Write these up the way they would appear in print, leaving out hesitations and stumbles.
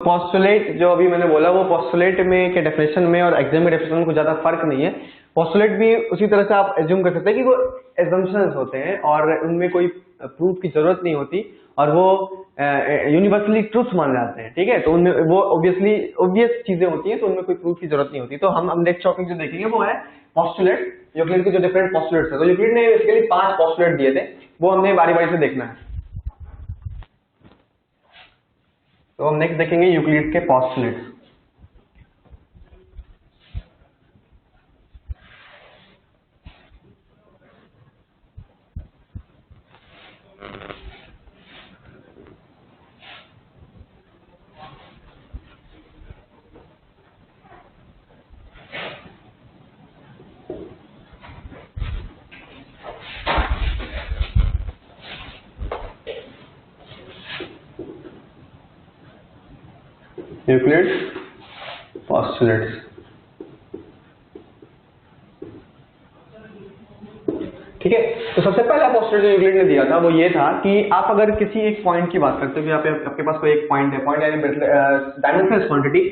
Postulate जो अभी मैंने बोला वो पोस्टुलेट में के डेफिनेशन में और एग्जाम के डेफिनेशन में कुछ ज्यादा फर्क नहीं है। पोस्टुलेट भी उसी तरह से आप एज्यूम कर सकते हैं कि वो एजम्पशंस होते हैं और उनमें कोई प्रूफ की जरूरत नहीं होती और वो यूनिवर्सली ट्रूथ मान जाते हैं, ठीक है। तो उनमें वो ऑब्वियस चीजें होती हैं, तो उनमें कोई प्रूफ की जरूरत नहीं होती। तो हम नेक्स्ट टॉपिक जो देखेंगे वो है पोस्टुलेट, यूक्लिड के जो डिफरेंट पोस्टुलेट्स है। तो यूक्लिड ने बेसिकली 5 पोस्टुलेट दिए थे, वो हमने बारी बारी से देखना है। तो हम नेक्स्ट देखेंगे यूक्लिड के पोस्टुलेट्स। यूक्लिड पोस्टुलेट्स, ठीक है। तो सबसे पहला पोस्टुलेट जो यूक्लिड ने दिया था वो ये था कि आप अगर किसी एक पॉइंट की बात करते हो कि आपके पास कोई एक पॉइंट है, पॉइंट यानी डायमेंशनलेस क्वांटिटी,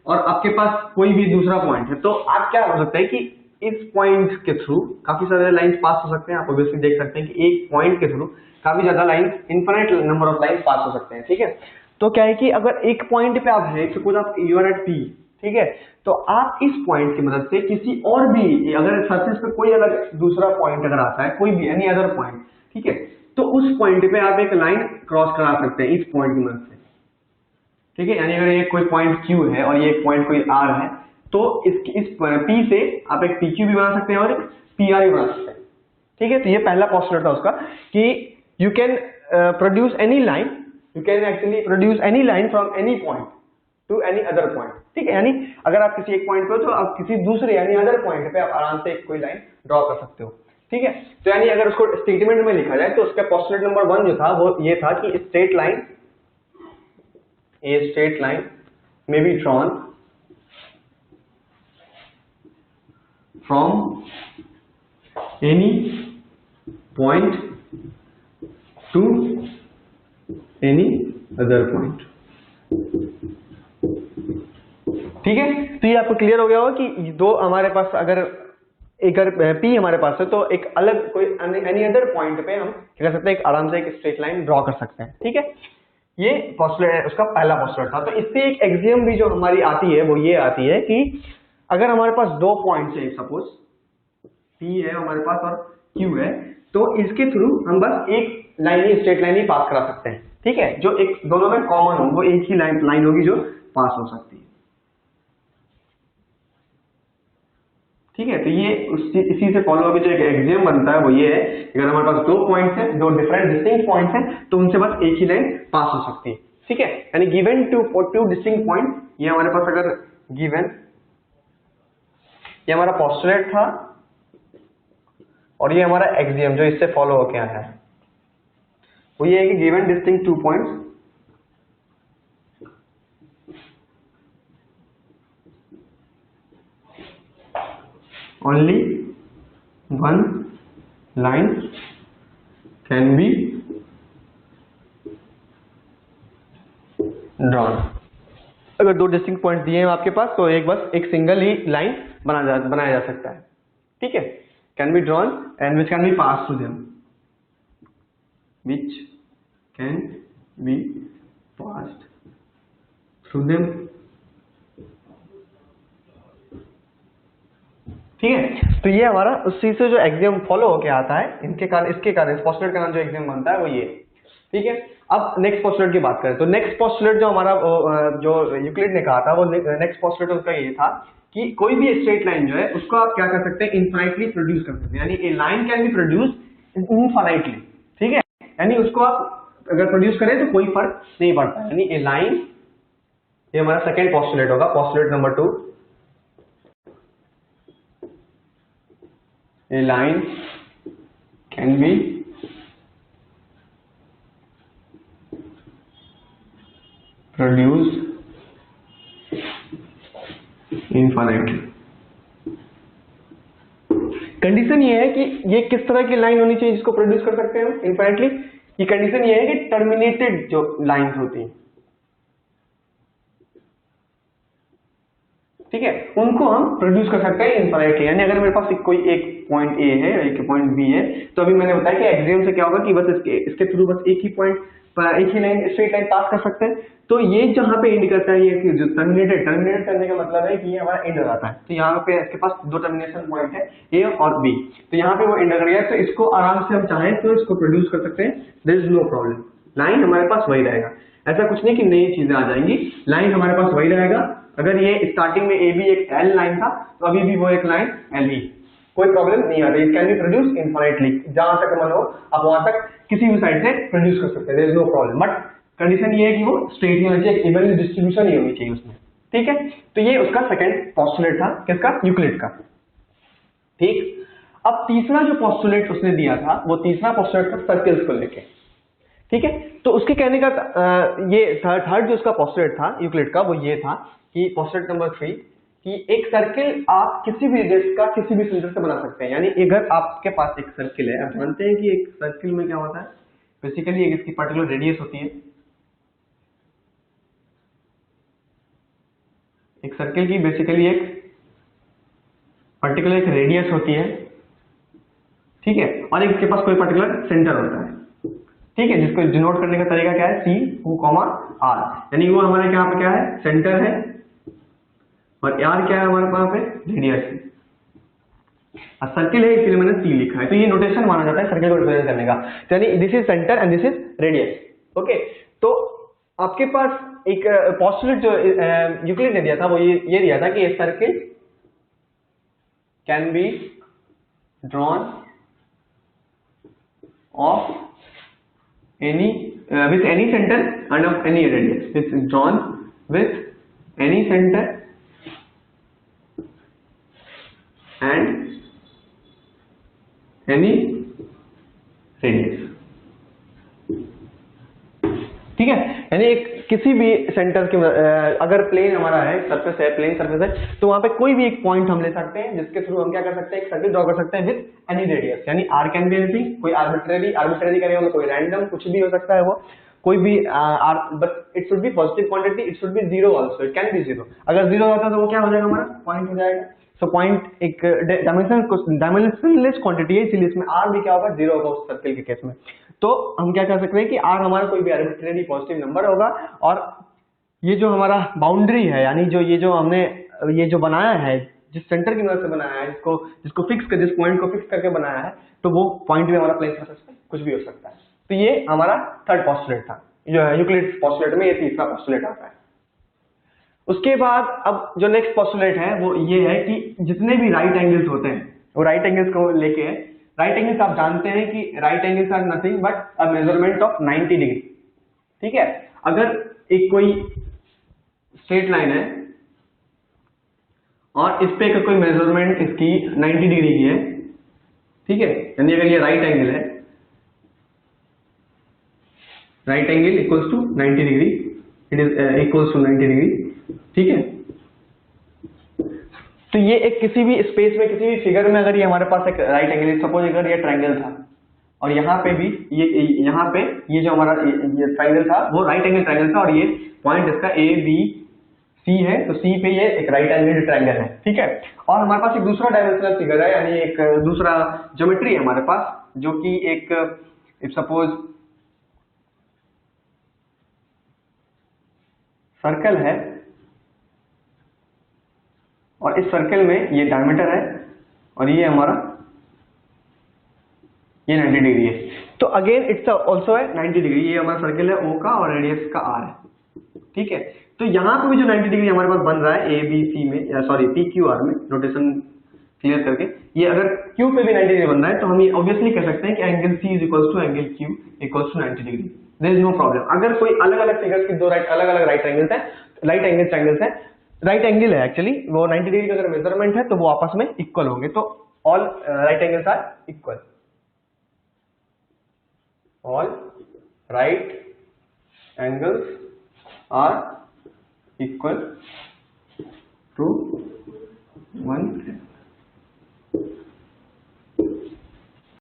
और आपके पास कोई भी दूसरा पॉइंट है, तो आप क्या हो सकता है कि इस पॉइंट के थ्रू काफी सारे लाइंस पास हो सकते हैं। आप ऑब्वियसली देख सकते हैं कि एक पॉइंट के थ्रू काफी ज्यादा line, infinite number of line pass हो सकते हैं, ठीक है। तो क्या है कि अगर एक पॉइंट पे आप है, सपोज आप यू आर एट पी, ठीक है, तो आप इस पॉइंट की मदद से किसी और भी, अगर सरफेस पे कोई अलग दूसरा पॉइंट अगर आता है, कोई भी एनी अदर पॉइंट, ठीक है, तो उस पॉइंट पे आप एक लाइन क्रॉस करा सकते हैं इस पॉइंट की मदद से, ठीक है। यानी अगर ये कोई पॉइंट Q है और ये पॉइंट कोई R है, तो इस P से आप एक PQ भी बना सकते हैं और एक PR भी बना सकते हैं, ठीक है। तो ये पहला पोस्टुलेट था उसका कि you can produce any line, you can actually produce any line from any point two any other point, ठीक है। यानी अगर आप किसी एक पॉइंट पे हो तो आप किसी दूसरे यानी अदर पॉइंट पे आप आराम से एक कोई लाइन ड्रॉ कर सकते हो, ठीक है। तो यानी अगर उसको स्टेटमेंट में लिखा जाए तो उसका पोस्टुलेट नंबर 1 जो था वो ये था कि straight line, a straight line may be drawn from any point to any other point, ठीक है। तो ये आपको क्लियर हो गया होगा कि दो हमारे पास अगर P हमारे पास है तो एक अलग कोई एनी अदर पॉइंट पे हम क्या कर सकते हैं, एक आराम से एक स्ट्रेट लाइन ड्रॉ कर सकते हैं, ठीक है। ये पोस्टुलेट है, उसका पहला पोस्टुलेट था। तो इससे एक एक्सियम भी जो हमारी आती है वो ये आती है कि अगर हमारे पास दो पॉइंट्स है, सपोज P है हमारे पास और Q है, तो इसके थ्रू हम बस एक लाइन ही, स्ट्रेट लाइन ही पास करा सकते हैं, ठीक है। जो एक दोनों में कॉमन हो, वो एक ही लाइन होगी जो पास हो सकती है, ठीक है। तो ये इसी से फॉलो होकर जो एक एक्सियम बनता है वो ये है कि अगर हमारे पास दो पॉइंट्स हैं, दो डिफरेंट डिस्टिंक्ट पॉइंट्स हैं, तो उनसे बस एक ही लाइन पास हो सकती है, ठीक है। यानी गिवन टू डिस्टिंक्ट पॉइंट, ये हमारे पास अगर गिवन, ये हमारा पोस्टुलेट था और ये हमारा एक्सियम जो इससे फॉलो होकर आया है वो ये है कि given distinct 2 points, only one line can be drawn। अगर दो डिस्टिंक्ट पॉइंट दिए हैं आपके पास तो एक सिंगल ही लाइन बनाया जा सकता है, ठीक है। Can be drawn and which can be pass through them, which can be passed through them, ठीक है। तो ये हमारा उसी से जो एक्सियम फॉलो होके आता है, इसके कारण इस पोस्टुलेट का नाम जो एक्सियम बनता है वो ये, ठीक है। अब नेक्स्ट पोस्टुलेट की बात करें तो नेक्स्ट पोस्टुलेट जो हमारा जो यूक्लिड ने कहा था वो नेक्स्ट पोस्टुलेट उसका ये था कि कोई भी स्ट्रेट लाइन जो है उसको आप क्या कर सकते हैं, इनफाइनाइटली प्रोड्यूस कर सकते हैं। यानी a line can be produce infinitely, ठीक है। यानी उसको आप अगर प्रोड्यूस करें तो कोई फर्क नहीं पड़ता। यानी ए लाइन, ये हमारा सेकेंड पोस्टुलेट होगा, postulate number 2। A line can be produced infinitely। Condition ये है कि ये किस तरह की लाइन होनी चाहिए जिसको प्रोड्यूस कर सकते हैं इनफाइनाइटली। ये कंडीशन ये है कि टर्मिनेटेड जो लाइंस होती हैं, ठीक है, उनको हम प्रोड्यूस कर सकते हैं इनफाइनाइटली। यानी अगर मेरे पास कोई एक पॉइंट ए है, एक पॉइंट बी है, तो अभी मैंने बताया कि एक्सियम से क्या होगा कि बस इसके थ्रू बस एक ही पॉइंट, एक ही लाइन, स्ट्रेट लाइन पास कर सकते हैं। तो ये जहां पे एंड करता है, ये जो टर्मिनेट करने का मतलब है कि ये हमारा एंड हो जाता है। तो यहाँ पे इसके पास दो टर्मिनेशन पॉइंट है, ए और बी, तो यहाँ पे वो एंड कर गया। तो इसको आराम से हम चाहें तो इसको प्रोड्यूस कर सकते हैं, there is no problem. Line हमारे पास वही रहेगा, ऐसा कुछ नहीं कि नई चीजें आ जाएंगी, लाइन हमारे पास वही रहेगा। अगर ये स्टार्टिंग में ए बी एक एल लाइन था, तो अभी भी वो एक लाइन एल ही, कोई प्रॉब्लम नहीं आ रही। It can be produce infinitely, जहां तक मन हो आप वहां तक किसी भी साइड से प्रोड्यूस कर सकते हैं, there is no problem. But condition ये है कि वो स्ट्रेट ही होनी चाहिए, इवन डिस्ट्रीब्यूशन ही होनी चाहिए उसमें, ठीक है। तो ये उसका सेकंड पोस्टुलेट था, किसका? यूक्लिड का, ठीक। अब तीसरा जो पोस्टुलेट उसने दिया था, वो तीसरा पोस्टुलेट था सर्कल्स को लेके, ठीक है। तो उसके कहने का ये थर्ड जो उसका पोस्टुलेट था यूक्लिड का, वो ये था कि पोस्टुलेट नंबर 3 कि एक सर्किल आप किसी भी रेडियस का किसी भी सेंटर से बना सकते हैं। यानी अगर आपके पास एक सर्किल है, आप जानते हैं कि एक सर्किल में क्या होता है, बेसिकली एक इसकी पर्टिकुलर रेडियस होती है, एक सर्किल की बेसिकली एक पर्टिकुलर एक रेडियस होती है, ठीक है, और एक इसके पास कोई पर्टिकुलर सेंटर होता है, ठीक है, जिसको डिनोट करने का तरीका क्या है, सी आर। यानी वो हमारे यहाँ पे क्या है, सेंटर है, और आर क्या है हमारे पास पे, रेडियस है। सर्किल है इसलिए मैंने सी लिखा है। तो ये नोटेशन माना जाता है सर्किल को रिप्रेजेंट करने का। तो यानी this is centre and this is radius, okay. तो आपके पास एक पोस्टुलेट जो यूक्लिड ने दिया था, वो ये दिया था कि a circle can be drawn of any with any center and of any radius, it's drawn with any center and any radius, ठीक है। यानी एक किसी भी सेंटर के अगर प्लेन हमारा है, सरफेस है, प्लेन सरफेस है, तो वहां पे कोई भी एक पॉइंट हम ले सकते हैं, जिसके थ्रू हम क्या कर सकते हैं, एक सर्किल ड्रॉ कर सकते हैं विद एनी रेडियस। यानी आर कैन बी एनीथिंग, कोई आर्बिट्रेरी करेंगे, कोई रैंडम, कुछ भी हो सकता है वो, कोई भी R, but it should be positive quantity, it should be zero also, it can be zero. अगर जीरो होता है तो वो क्या हो जाएगा, हमारा पॉइंट हो जाएगा। सो पॉइंट एक डायमेंशनलेस क्वांटिटी है, इसलिए इसमें आर भी क्या होगा, जीरो होगा उस सर्किल के केस में। तो हम क्या कर सकते हैं कि आर हमारा कोई भी आर्बिट्रेरी पॉजिटिव नंबर होगा, और ये जो हमारा बाउंड्री है, यानी जो ये जो हमने ये जो बनाया है, जिस सेंटर की मदद से बनाया है, जिसको फिक्स कर, जिस पॉइंट को फिक्स करके बनाया है, तो वो पॉइंट भी हमारा प्लेन सरफेस पे कुछ भी हो सकता है। तो ये हमारा थर्ड पोस्टुलेट था, जो यूक्लिड पोस्टुलेट में ये तीसरा पोस्टुलेट आता है। उसके बाद अब जो नेक्स्ट पोस्टुलेट है वो ये है कि जितने भी राइट एंगल्स होते हैं, वो राइट एंगल्स को लेके है। राइट एंगल्स आप जानते हैं कि right angles are nothing but a measurement of 90 degree, ठीक है। अगर एक कोई स्ट्रेट लाइन है और इस पे कोई मेजरमेंट इसकी 90 डिग्री की है, ठीक है, यानी अगर ये राइट एंगल है, right angle equals to 90 degree, it is equals to 90 degree, ठीक है। तो ये एक किसी भी स्पेस में, किसी भी फिगर में, अगर ये हमारे पास एक राइट एंगल, सपोज अगर ये ट्रायंगल था और यहाँ पे भी यहाँ पे ये जो हमारा ये ट्रायंगल था, वो राइट एंगल ट्रायंगल था, और ये पॉइंट इसका ए बी सी है, तो सी पे ये एक राइट एंगल ट्रायंगल है, ठीक है। और हमारे पास एक दूसरा डायमेंशनल फिगर है, यानी एक दूसरा ज्योमेट्री है हमारे पास, जो कि एक सपोज सर्कल है, और इस सर्कल में ये डायमीटर है, और ये हमारा ये 90 डिग्री है। तो अगेन इट्स ऑल्सो है 90 डिग्री, ये हमारा सर्कल है ओ का और रेडियस का आर है, ठीक है। तो यहाँ पे भी जो 90 डिग्री हमारे पास बन रहा है ए बी सी में, सॉरी पी क्यू आर में, नोटेशन क्लियर करके, ये अगर क्यू पे भी 90 डिग्री बन रहा है, तो हम ये ऑब्वियसली कह सकते हैं कि angle C is equals to angle Q equals to 90 degree, there is no problem. अगर कोई अलग अलग फिगर्स की दो अलग अलग राइट एंगल्स है, राइट एंगल ट्रायंगल्स है, राइट एंगल है एक्चुअली, वो 90 डिग्री का अगर मेजरमेंट है, तो वो आपस में इक्वल होंगे। तो all right angles are equal, all right angles are equal to 1